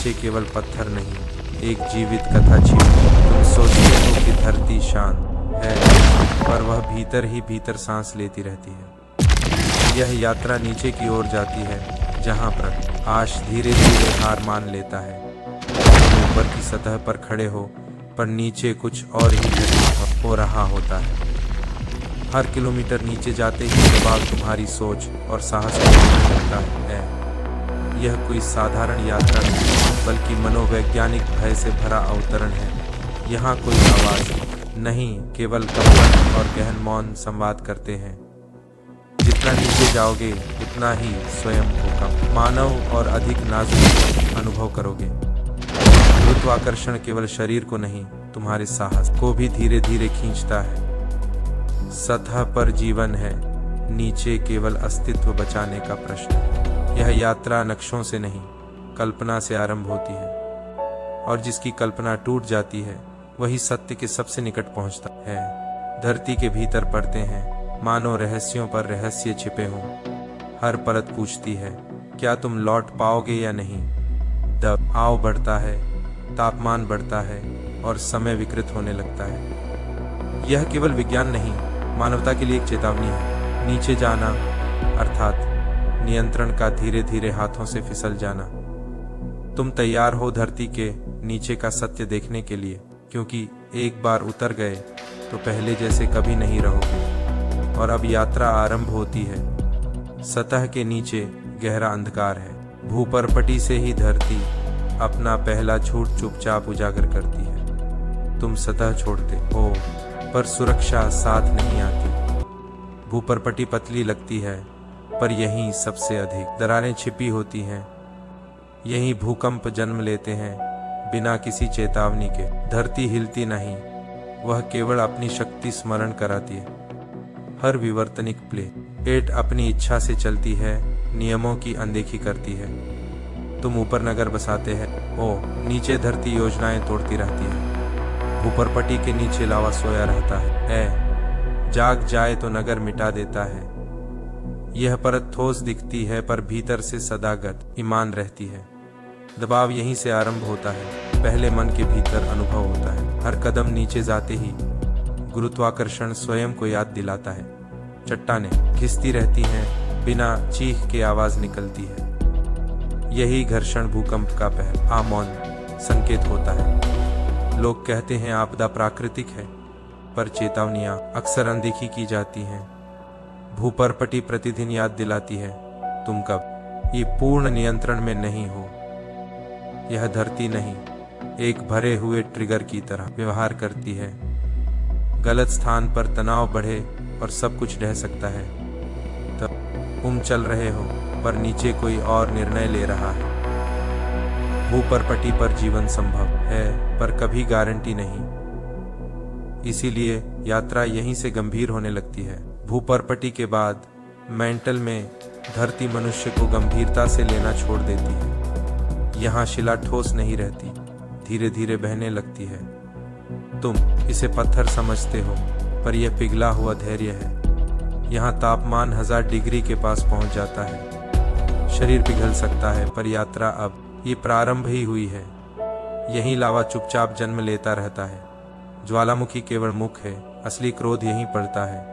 नीचे केवल पत्थर नहीं, एक जीवित कथा छिपी। तुम सोचते हो कि धरती शांत है, पर वह भीतर ही भीतर सांस लेती रहती है। यह यात्रा नीचे की ओर जाती है, जहां प्रकाश धीरे धीरे हार मान लेता है। तुम ऊपर की सतह पर खड़े हो, पर नीचे कुछ और ही घटित हो रहा होता है। हर किलोमीटर नीचे जाते ही दबाव तुम्हारी सोच और साहस को बढ़ाने लगता है। यह कोई साधारण यात्रा नहीं, बल्कि मनोवैज्ञानिक भय से भरा अवतरण है। यहाँ कोई आवाज नहीं, केवल कंपन और गहन मौन संवाद करते हैं। जितना नीचे जाओगे उतना ही स्वयं को कम, मानव और अधिक नाजुक अनुभव करोगे। गुरुत्वाकर्षण केवल शरीर को नहीं, तुम्हारे साहस को भी धीरे धीरे खींचता है। सतह पर जीवन है, नीचे केवल अस्तित्व बचाने का प्रश्न। यह यात्रा नक्शों से नहीं, कल्पना से आरंभ होती है, और जिसकी कल्पना टूट जाती है वही सत्य के सबसे निकट पहुंचता है। धरती के भीतर पड़ते हैं, मानो रहस्यों पर रहस्य छिपे हों। हर परत पूछती है, क्या तुम लौट पाओगे या नहीं। दबाव बढ़ता है, तापमान बढ़ता है, और समय विकृत होने लगता है। यह केवल विज्ञान नहीं, मानवता के लिए एक चेतावनी है। नीचे जाना अर्थात नियंत्रण का धीरे धीरे हाथों से फिसल जाना। तुम तैयार हो धरती के नीचे का सत्य देखने के लिए, क्योंकि एक बार उतर गए तो पहले जैसे कभी नहीं रहोगे। और अब यात्रा आरंभ होती है। सतह के नीचे गहरा अंधकार है। भूपरपटी से ही धरती अपना पहला झूठ चुपचाप उजागर करती है। तुम सतह छोड़ते हो, पर सुरक्षा साथ नहीं आती। भूपरपटी पतली लगती है, पर यहीं सबसे अधिक दरारें छिपी होती हैं। यहीं भूकंप जन्म लेते हैं, बिना किसी चेतावनी के। धरती हिलती नहीं, वह केवल अपनी शक्ति स्मरण कराती है। हर विवर्तनिक प्लेट अपनी इच्छा से चलती है, नियमों की अनदेखी करती है। तुम ऊपर नगर बसाते हैं, नीचे धरती योजनाएं तोड़ती रहती है। भूपरपटी के नीचे लावा सोया रहता है, जाग जाए तो नगर मिटा देता है। यह परत ठोस दिखती है, पर भीतर से सदागत ईमान रहती है। दबाव यहीं से आरंभ होता है, पहले मन के भीतर अनुभव होता है। हर कदम नीचे जाते ही गुरुत्वाकर्षण स्वयं को याद दिलाता है। चट्टानें घिसती रहती हैं, बिना चीख के आवाज निकलती है। यही घर्षण भूकंप का पहला मौन संकेत होता है। लोग कहते हैं आपदा प्राकृतिक है, पर चेतावनियां अक्सर अनदेखी की जाती हैं। भूपरपटी प्रतिदिन याद दिलाती है, तुम कब ये पूर्ण नियंत्रण में नहीं हो। यह धरती नहीं, एक भरे हुए ट्रिगर की तरह व्यवहार करती है। गलत स्थान पर तनाव बढ़े और सब कुछ ढह सकता है। तब तुम चल रहे हो, पर नीचे कोई और निर्णय ले रहा है। भूपरपटी पर जीवन संभव है, पर कभी गारंटी नहीं। इसीलिए यात्रा यहीं से गंभीर होने लगती है। भूपरपटी के बाद मेंटल में धरती मनुष्य को गंभीरता से लेना छोड़ देती है। यहाँ शिला ठोस नहीं रहती, धीरे धीरे बहने लगती है। तुम इसे पत्थर समझते हो, पर यह पिघला हुआ धैर्य है। यहाँ तापमान 1000 डिग्री के पास पहुंच जाता है। शरीर पिघल सकता है, पर यात्रा अब ये प्रारंभ ही हुई है। यही लावा चुपचाप जन्म लेता रहता है। ज्वालामुखी केवल मुख है, असली क्रोध यहीं पड़ता है।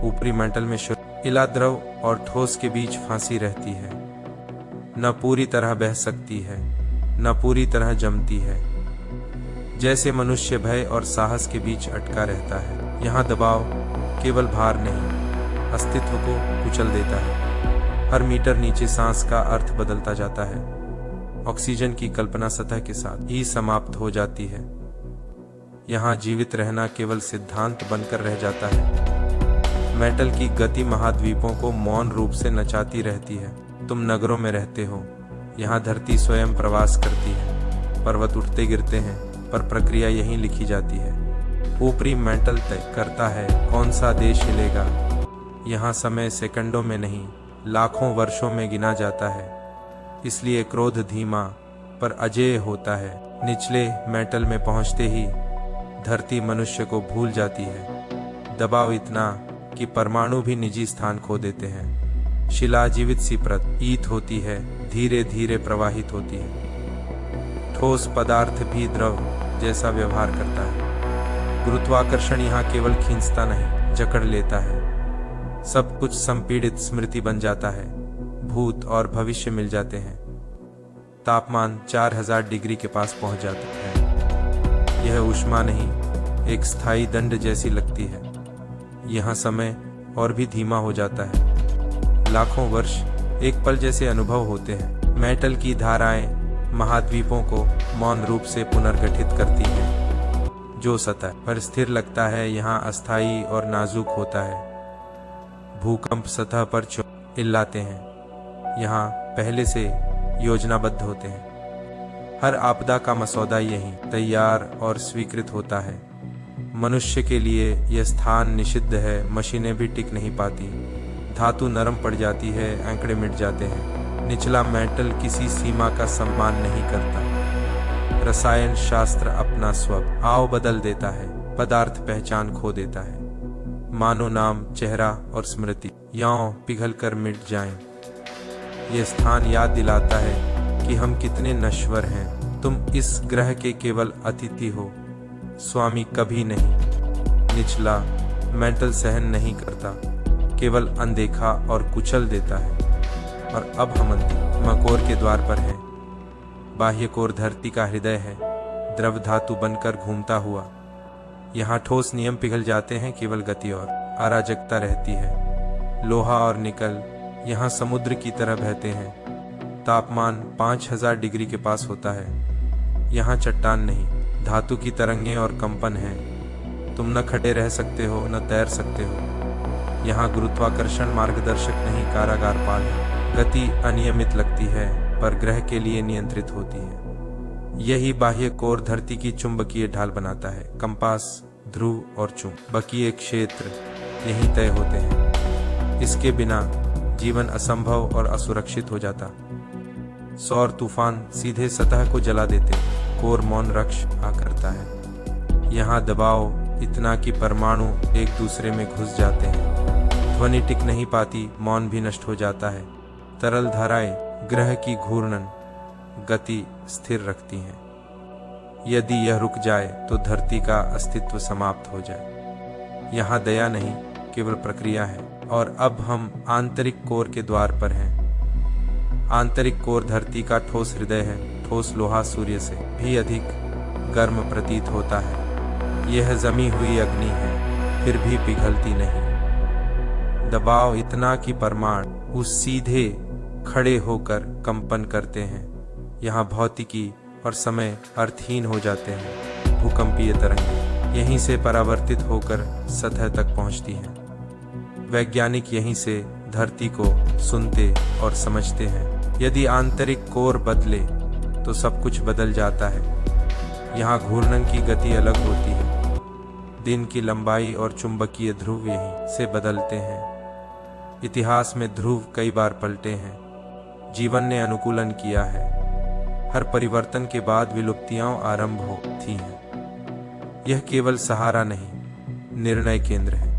ऊपरी मेंटल में इला द्रव और ठोस के बीच फांसी रहती है। न पूरी तरह बह सकती है, न पूरी तरह जमती है। जैसे मनुष्य भय और साहस के बीच अटका रहता है। यहाँ दबाव केवल भार नहीं, अस्तित्व को कुचल देता है। हर मीटर नीचे सांस का अर्थ बदलता जाता है। ऑक्सीजन की कल्पना सतह के साथ ही समाप्त हो जाती है। यहाँ जीवित रहना केवल सिद्धांत बनकर रह जाता है। मेटल की गति महाद्वीपों को मौन रूप से नचाती रहती है। तुम नगरों में रहते हो, यहाँ धरती स्वयं प्रवास करती है। पर्वत उठते गिरते हैं, पर प्रक्रिया यहीं लिखी जाती है। ऊपरी मेंटल तय करता है कौन सा देश हिलेगा। यहाँ समय सेकंडों में नहीं, लाखों वर्षों में गिना जाता है। इसलिए क्रोध धीमा पर अजेय होता है। निचले मेंटल में पहुँचते ही धरती मनुष्य को भूल जाती है। दबाव इतना कि परमाणु भी निजी स्थान खो देते हैं। शिला जीवित सी प्रतीत होती है, धीरे धीरे प्रवाहित होती है। ठोस पदार्थ भी द्रव जैसा व्यवहार करता है। गुरुत्वाकर्षण यहाँ केवल खींचता नहीं, जकड़ लेता है। सब कुछ संपीड़ित स्मृति बन जाता है, भूत और भविष्य मिल जाते हैं। तापमान 4000 डिग्री के पास पहुंच जाता है। यह ऊष्मा नहीं, एक स्थायी दंड जैसी लगती है। यहाँ समय और भी धीमा हो जाता है। लाखों वर्ष एक पल जैसे अनुभव होते हैं। मेटल की धाराएं महाद्वीपों को मौन रूप से पुनर्गठित करती हैं। जो सतह पर स्थिर लगता है यहाँ अस्थायी और नाजुक होता है। भूकंप सतह पर चिल्लाते हैं, यहाँ पहले से योजनाबद्ध होते हैं। हर आपदा का मसौदा यहीं तैयार और स्वीकृत होता है। मनुष्य के लिए यह स्थान निषिद्ध है। मशीनें भी टिक नहीं पाती, धातु नरम पड़ जाती है, आंकड़े मिट जाते हैं। निचला मेटल किसी सीमा का सम्मान नहीं करता। रसायन शास्त्र अपना स्वभाव बदल देता है, पदार्थ पहचान खो देता है। मानो नाम, चेहरा और स्मृति यों पिघल कर मिट जाएं। यह स्थान याद दिलाता है कि हम कितने नश्वर हैं। तुम इस ग्रह के केवल अतिथि हो, स्वामी कभी नहीं। निचला मेटल सहन नहीं करता, केवल अनदेखा और कुचल देता है। और अब हम अंतिम कोर के द्वार पर हैं। बाह्य कोर धरती का हृदय है, द्रव धातु बनकर घूमता हुआ। यहाँ ठोस नियम पिघल जाते हैं, केवल गति और अराजकता रहती है। लोहा और निकल यहाँ समुद्र की तरह बहते हैं। तापमान 5000 डिग्री के पास होता है। यहाँ चट्टान नहीं, धातु की तरंगें और कंपन हैं। तुम न खड़े रह सकते हो, न तैर सकते हो। यहाँ गुरुत्वाकर्षण मार्गदर्शक नहीं, कारागार पाल है। गति अनियमित लगती है, पर ग्रह के लिए नियंत्रित होती है। यही बाह्य कोर धरती की चुंबकीय ढाल बनाता है। कंपास, ध्रुव और चुंबकीय क्षेत्र यहीं तय होते हैं। इसके बिना जीवन असंभव और असुरक्षित हो जाता। सौर तूफान सीधे सतह को जला देते, कोर मौन रक्ष आ करता है। यहाँ दबाव इतना कि परमाणु एक दूसरे में घुस जाते हैं। ध्वनि टिक नहीं पाती, मौन भी नष्ट हो जाता है। तरल धाराएं ग्रह की घूर्णन गति स्थिर रखती हैं। यदि यह रुक जाए तो धरती का अस्तित्व समाप्त हो जाए। यहाँ दया नहीं, केवल प्रक्रिया है। और अब हम आंतरिक कोर के द्वार पर हैं। आंतरिक कोर धरती का ठोस हृदय है। ठोस लोहा सूर्य से भी अधिक गर्म प्रतीत होता है। यह जमी हुई अग्नि है, फिर भी पिघलती नहीं। दबाव इतना कि परमाणु उस सीधे खड़े होकर कंपन करते हैं। यहाँ भौतिकी और समय अर्थहीन हो जाते हैं। भूकंपीय तरंगें यहीं से परावर्तित होकर सतह तक पहुँचती हैं। वैज्ञानिक यहीं से धरती को सुनते और समझते हैं। यदि आंतरिक कोर बदले तो सब कुछ बदल जाता है। यहाँ घूर्णन की गति अलग होती है। दिन की लंबाई और चुंबकीय ध्रुव यहीं से बदलते हैं। इतिहास में ध्रुव कई बार पलटे हैं। जीवन ने अनुकूलन किया है। हर परिवर्तन के बाद विलुप्तियां आरंभ होती हैं। यह केवल सहारा नहीं, निर्णय केंद्र है।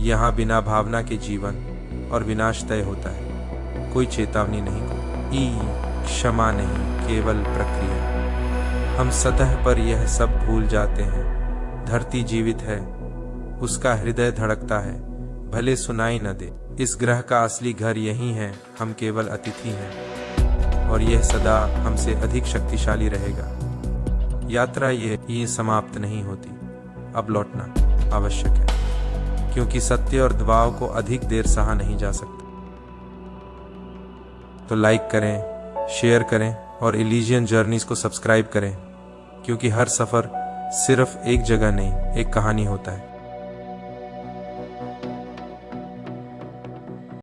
यहाँ बिना भावना के जीवन और विनाश तय होता है। कोई चेतावनी नहीं, क्षमा नहीं, केवल प्रक्रिया। हम सतह पर यह सब भूल जाते हैं। धरती जीवित है, उसका हृदय धड़कता है, भले सुनाई न दे। इस ग्रह का असली घर यही है। हम केवल अतिथि हैं और यह सदा हमसे अधिक शक्तिशाली रहेगा। यात्रा ये समाप्त नहीं होती। अब लौटना आवश्यक है, क्योंकि सत्य और दबाव को अधिक देर सहा नहीं जा सकता। तो लाइक करें, शेयर करें और इलिजियन जर्नीज को सब्सक्राइब करें, क्योंकि हर सफर सिर्फ एक जगह नहीं, एक कहानी होता है।